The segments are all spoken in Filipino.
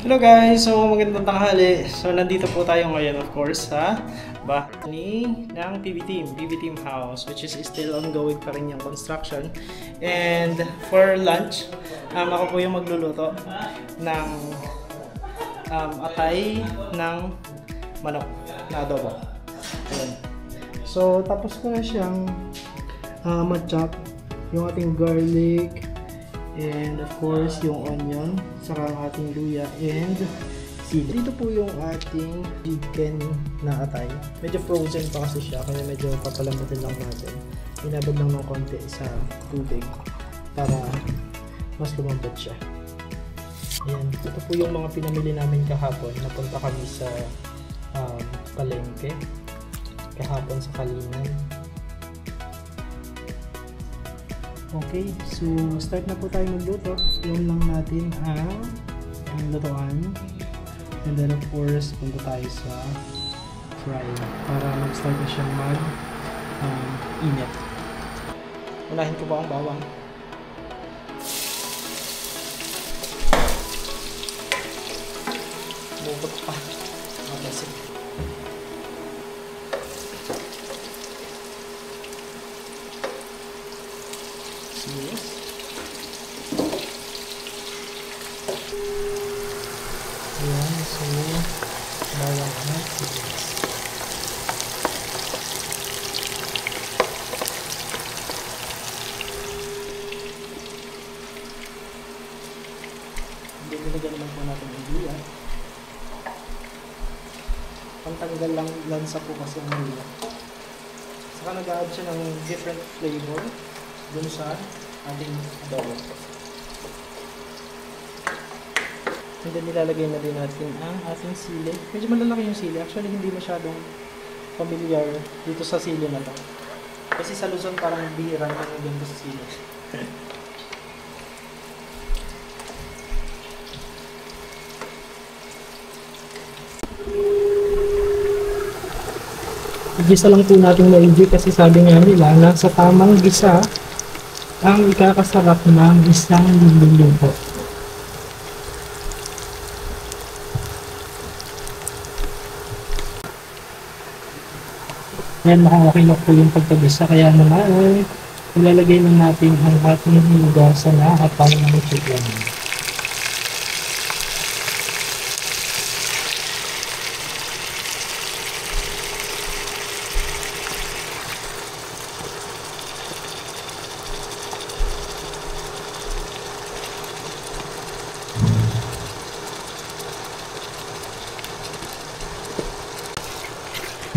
Hello guys! So magandang tanghali. So nandito po tayo ngayon of course sa bahay ng PB Team House, which is still ongoing pa rin yung construction. And for lunch, ako po yung magluluto ng atay ng manok na adobo. Ayan. So tapos ko na siyang ma-chop yung ating garlic, and of course yung onion, saka ang ating luya and sili. Dito po yung ating chicken na atay. Medyo frozen pa kasi siya, kaya medyo papalambutin lang natin. Inabad lang ng konti sa tubig para mas lumambot siya. Ayan, ito po yung mga pinamili namin kahapon. Napunta kami sa palengke kahapon sa Kalinan. Okay, so start na po tayo magluto. Yung lang natin ang lutuan. And then of course, punta tayo sa fry para mag-start na siyang init. Unahin ko ba ang bawang? Bukot pa. Okay, sige. Yes. Ayan, so bawang at sibuyas. Dinilagyan naman po natin ang luya. Pantanggal lang lansa po kasi ang luya. Saka nag-add siya ng different flavor dun sa ating adobo. And then nilalagay na din natin ang ating sili. Medyo malalaki yung sili. Actually, hindi masyadong familiar dito sa sili na to. Kasi sa Luzon parang bihira na yung ganito sa sili. Igisa lang po natin maigi kasi sabi nga nila na sa tamang gisa ang ikakasarap ng isang luluto. Yan, okay na po yung pagkagisa. Kaya naman, ilalagay na natin ang ating hinugasan na atay ng chicken.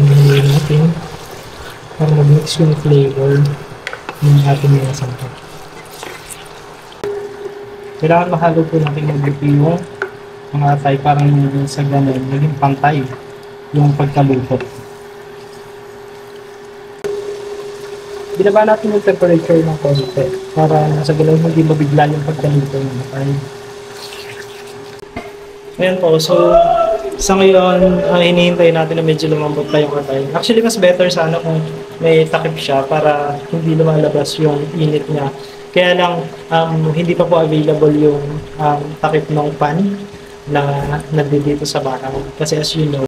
Hingin natin para mag-mix yung flavor ng ating mga sangkap. Kailangan mahalo po natin mag-luto yung mga atay parang sa ganun, naging pantay yung pagkaluto. Binaba natin yung temperature ng konti para sa ganun hindi mabigla yung pagkaluto ng atay. Ayan po, so sa ngayon, hinihintay natin na medyo lumambot pa yung atay. Actually, mas better sana kung may takip siya para hindi lumalabas yung init niya. Kaya lang, hindi pa po available yung takip ng pan na nandito sa bahay. Kasi as you know,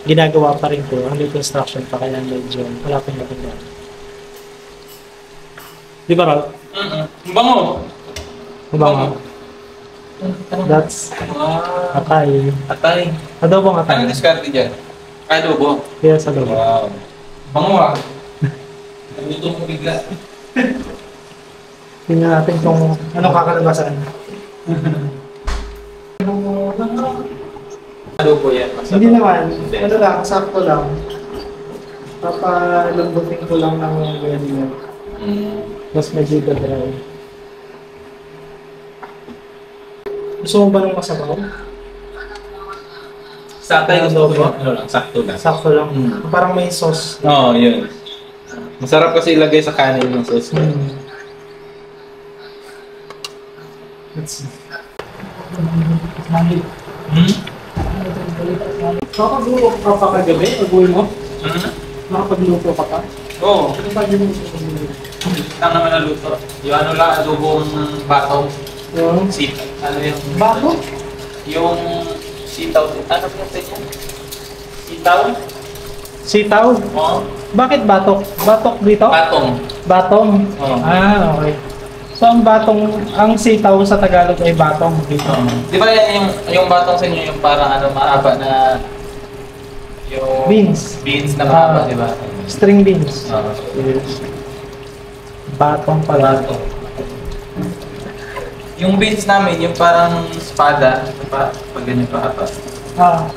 ginagawa pa rin po, under construction pa, kaya medyo wala pang napagyan. Di ba, Ralph? Bango! Bango. That's atay. Atay. Adobong atay. Anong diskarte dyan? Adobo? Yes, adobo. Wow. Bango ah. Naluto mo bigla. Tingnan natin kung anong kakalabasan. Adobo yan. Hindi naman. Ano lang, sakto lang. Papalambutin ko lang ng ganyan. Mas medyo dry. Gusto mo ba ng masabaw? Sa atay gusto ko ano lang, sakto lang. Sakto lang. Parang may sauce. Oo, yun. Masarap kasi ilagay sa kanin ng sauce. Let's see. Nakapagluto ka pa kagabi? Pag-uwi mo? Nakapagluto ka pa? Oo. Ano ba yun? Lang naman naluto. Yung ano lang, adobong batong. Yung Ano yung... bato? Yung sitaw. Ano yung ganyan? Sitaw? Sitaw? Oo. Bakit batok? Batok dito? Patong. Batong? Oo. Ah, okay. So ang batong, ang sitaw sa Tagalog ay batong dito. Di ba yan yung batong sa inyo yung parang ano mahaba na yung Beans. na mahaba, di ba? String beans. Oo. Yes. Batong pala. Batong. Yung beans namin, yung parang espada, diba? Pag ganyan pa haba. Ah,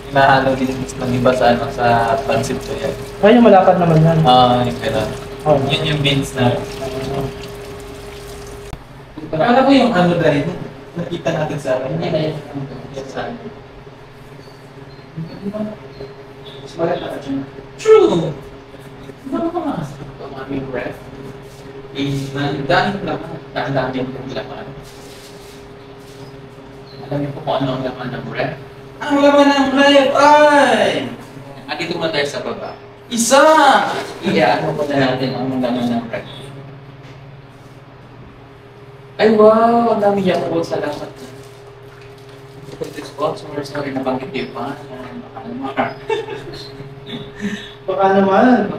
Inaano din ng iba sa ano sa pansit ko yan. ay yung malapad naman yan. Yung gano'n. Oh. Yun yung beans na. Akala ko yung ano dahil nakita natin sa ano. Hindi na yun. Yan sa ano. Mas maganda ka dyan. True! Ano ka nga? Ang aming ref. Ang daming laman. Ang daming laman. Alam niyo po kung ano ang laman ng ref? Ang laman ng ref ay! Dito muna tayo sa baba. Isa! Ano po na natin ang laman ng ref? Ay wow! Ang dami yan po. Salamat. Ito sponsor. Sorry, nabanggit yung pangalan. Baka naman.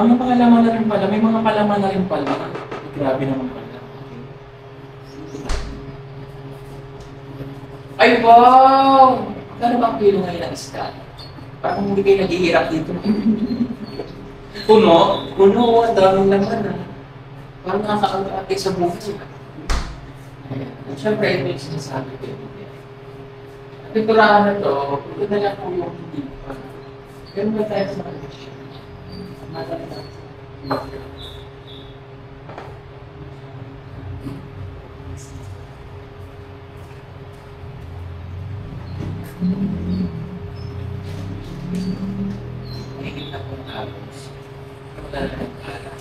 May pangalaman na rin pala. May mga palaman na rin pala. Grabe naman pala. Ay wow! Kano ba ang kilo ngayon ng isda? Parang hindi kayo naghihirap dito. Puno? Puno. Ang daming naman ah. Parang nakakaagay sa buhay. Ayan. Siyempre, ito yung sinasabi ko. Ang piturahan na to, ito na lang po yung hindi pa. Ganun ba tayo sa mga siya? Madali na. Mahigit na po ang halos. Wala na ng kala.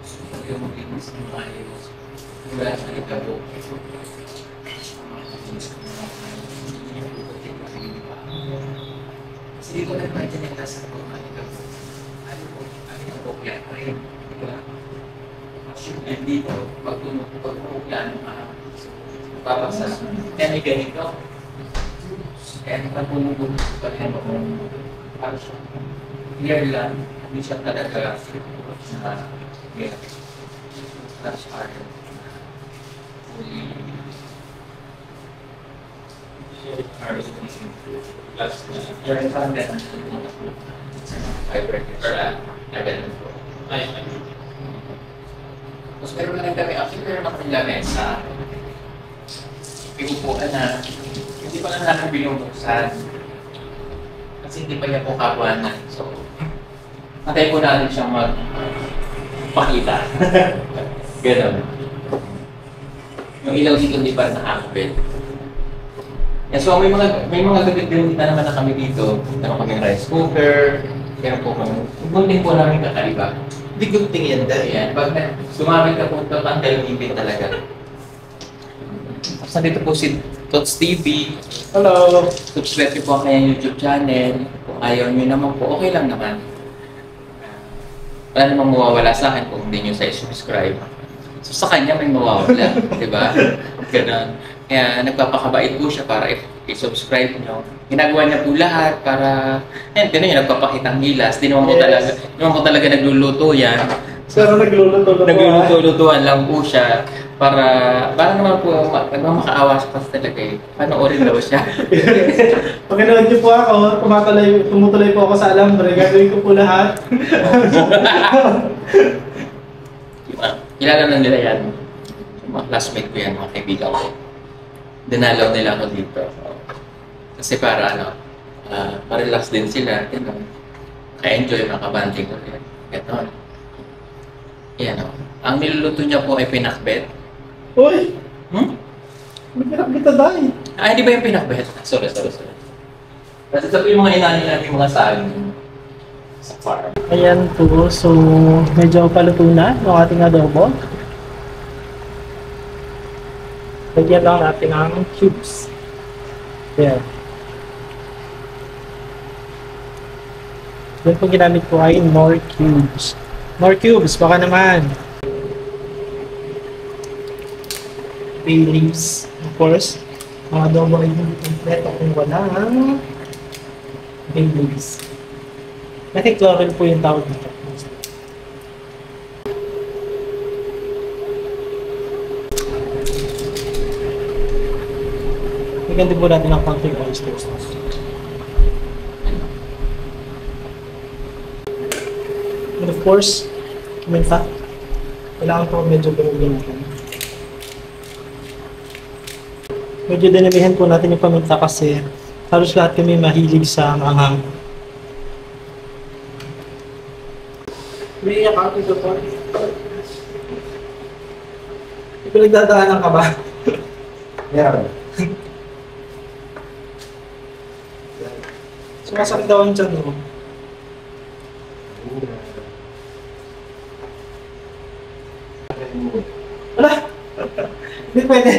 Susunod yung maglinis ng maayos. Wala sa ikabo. Kasi dito na naman dyan yung nasa po ang ikabo. Ano po yan rin? Diba? And dito, pag tumutok yan, babasa. Kaya may ganito. Kaya pag-bumubuno pa rin ako, para siya clear lang, hindi siya talaga na clear. That's hard. You're in front then. Fiber or level. Tapos meron na rin kami, actually meron na kami lamesa. Pinupuan na. Hindi pa lang namin binubuksan. Kasi hindi pa niya po kabuhanan. So, natay po natin siyang magpakita. Ganon. Yung ilaw dito hindi pa rin nakakabit. Yeah, so may mga gagawin na naman na kami dito. Meron kami rice cooker. Meron po kami. Bunting po namin kakaiba. Hindi good thing yan dahil. Ayan. Pag sumabit ka po ito, ang dalawin talaga. Tapos nandito po si Tots TV. Hello. Subscribe niyo po ang kanyang YouTube channel. Kung ayaw niyo naman po, okay lang naman. Wala namang mawawala sa akin kung hindi niyo sa subscribe. So sa kanya may mawawala, di ba? Ganon. Kaya nagpapakabait po siya para i-subscribe niyo. Ginagawa niya po lahat para, tinan niyo, nagpapakitang gilas. Di naman po talaga nagluluto yan. Pero Nagluluto-lutuan lang po siya para naman po nagmamakaawa siya kasi talaga eh. Panoorin daw siya. Pag nanood niyo po ako, tumutuloy po ako sa alambre, gagawin ko po lahat. Kilala na nila yan. Mga classmate ko yan, mga kaibigan ko. Dinalaw nila ako dito. Kasi para ma-relax din sila. Ka-enjoy, makabanding ulit. Ganon. Yan o. Ang niluluto niya po ay pinakbet. Uy! May pinakbita dahil. Hindi ba yung pinakbet? Sorry. Kasi ito po yung mga inanin natin mga saging sa farm. Ayan po, so medyo paluto na yung ating adobo. Lagyan lang natin ng cubes. Ayan. Then po ginamit ko ay more cubes. More cubes, baka naman. bay leaves. Of course, ang adobo ay hindi kompleto kung walang bay leaves. Chlorophyll po yung tawag dito. Maganda po natin ang country oyster sauce. And of course, paminta. Kailangan po medyo binigyan natin. Medyo dinamihan po natin yung paminta kasi halos lahat kami mahilig sa maanghang. May iyak ako dito po. Pinagdadaanan ka ba? Yeah. Sumasakit daw ang tiyan mo. Wala! Hindi pwede.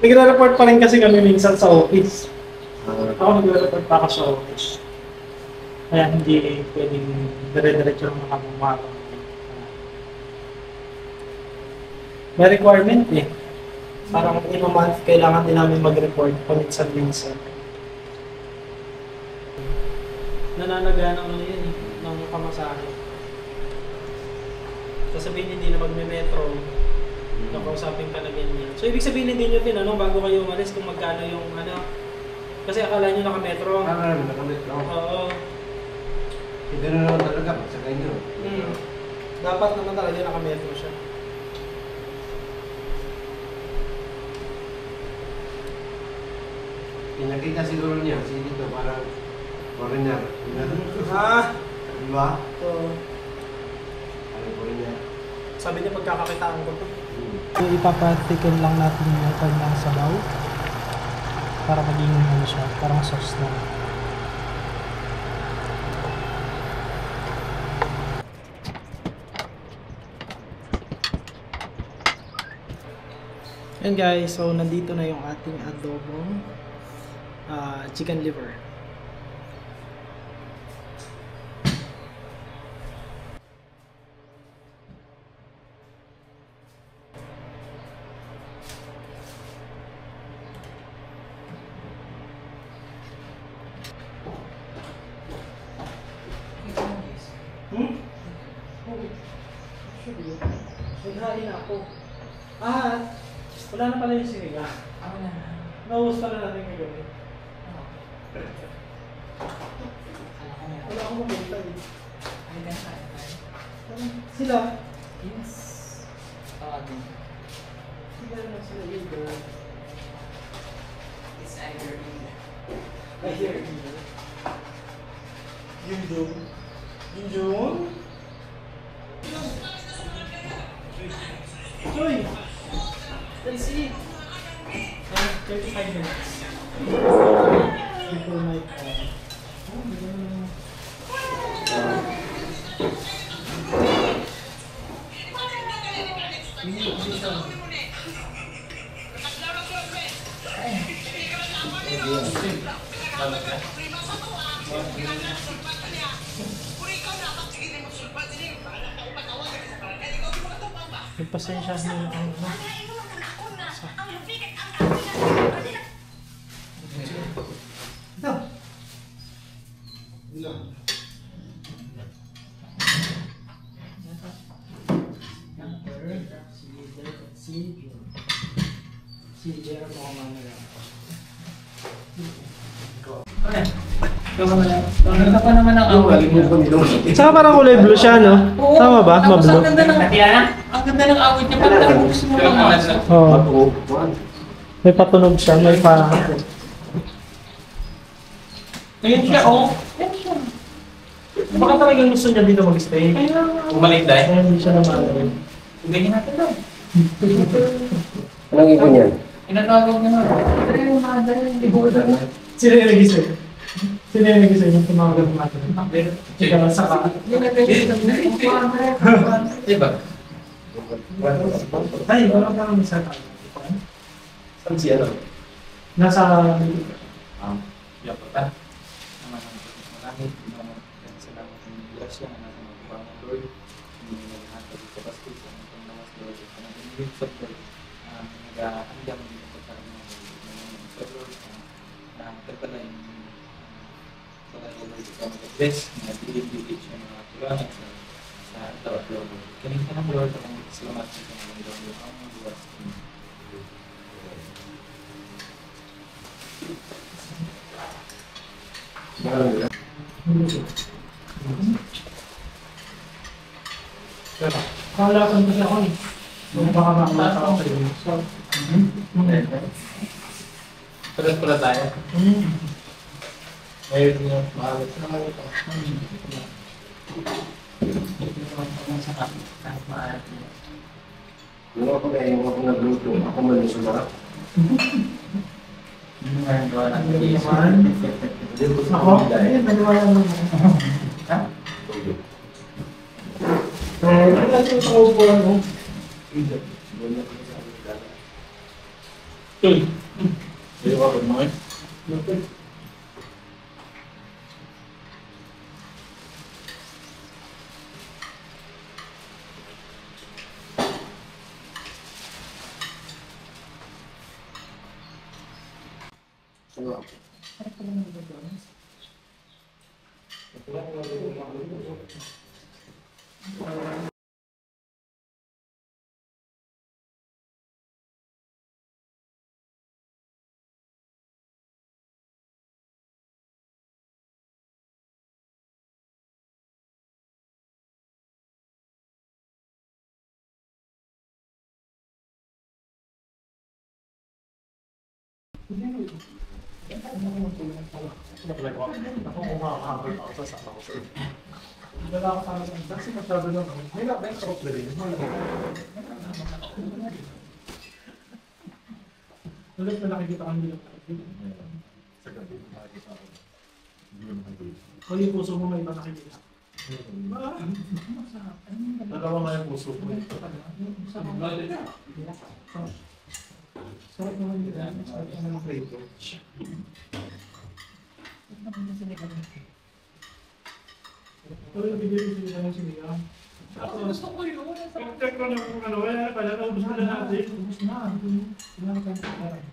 Nagre-report pa rin kasi kami minsan sa office. Ako nagre-report pa ako sa office. Kaya hindi pwedeng dire-diretso ng makamumaro. May requirement eh. Parang in a month, kailangan din namin mag-report paminsan-minsan. Nananaga ng ano yun eh, ng pamasahe. Sasabihin hindi na pag may metro, nakausapin ka na ganyan. So ibig sabihin hindi nyo tinanong bago kayo umalis kung magkano yung ano, kasi akala nyo naka-metro. Naka-metro. Oo. Hindi na naman talaga, pagsakay nyo. Dapat naman talaga naka-metro siya. Pinakita siguro niya, kasi dito parang foreigner. Ah! Di ba? So, Parang foreigner. sabi niya pagkakakitaan ko to. So, ipapatikin lang natin yung kanyang sabaw para maging ano siya, parang sauce na. Yan guys, so nandito na yung ating adobong chicken liver. Naghain ako. Wala na pala yung sinigang. Naubos pala natin kagabi. Wala akong makita eh. Sila? Yes. Sila na sila either. It's either Either. Yung Jung. Yung Jung? Joy! Let's see. 35 minutes. Before my call. Pasensya na ang no. Si Jerome mo mamaya. Maganda pa naman ang awit niya. Saka parang kulay blue siya, no? Oo, Tama ba? tapos Ma-blue? ang ganda ng ang ganda ng awit niya. Parang gusto mo lang Oo. May patunog siya, may parang... Ayun siya, oh. Ayun siya. Baka talagang gusto niya dito mag-stay. Bumalik dahil. Kaya hindi siya naman. Ganyan natin daw. Anong ipon yan? Inatawag niya na. Dahil mga dahil, hindi ko na. Sino yung nag-isip? Sino yung nag-isip yung tumawagan ng natin? Ika lang sa ka. Diba? Ay, wala ka naman sa ka. Saan siya no? Nasa... Yapata. Maraming salamat ng grasya na nasa mga Lord. Hindi nila lahat sa kapastos. Ang panglawas Lord. Ang panglawas Lord. hanggang dito sa pero ito na yung best na dilip-dilip siya mga tulungan sa Lord. Kanina ka ng Lord ang salamat sa mga Lord ang buwas. Kala ko na ako eh. Baka makamata ako sa'yo. So, Pala tayo. Ngayon nyo, maalit na maalit ako. Yung ako na yung ako nagluto, ako malusuma. Hindi nga yung gawa ng hindi case. naman. Hindi ko sa Ako, mga ayun, naniwala naman. Ha? So, wala siya sa upuan mo. Hindi ko ako mo eh. Wala ako sana sa kasi masyado lang ako. May nakabay sa kapla rin. Ulit na nakikita kang bilang. O yung puso mo may iba nakikita. Dalawa nga yung puso ko. Sarap naman yun. Sarap naman ng prito. Pero yung bigay ko sila ng siniya. Gusto ko yun. Check ko na kung ano. Wala na pala. Ubus na natin. Ubus na. Wala na tayong pagkaran.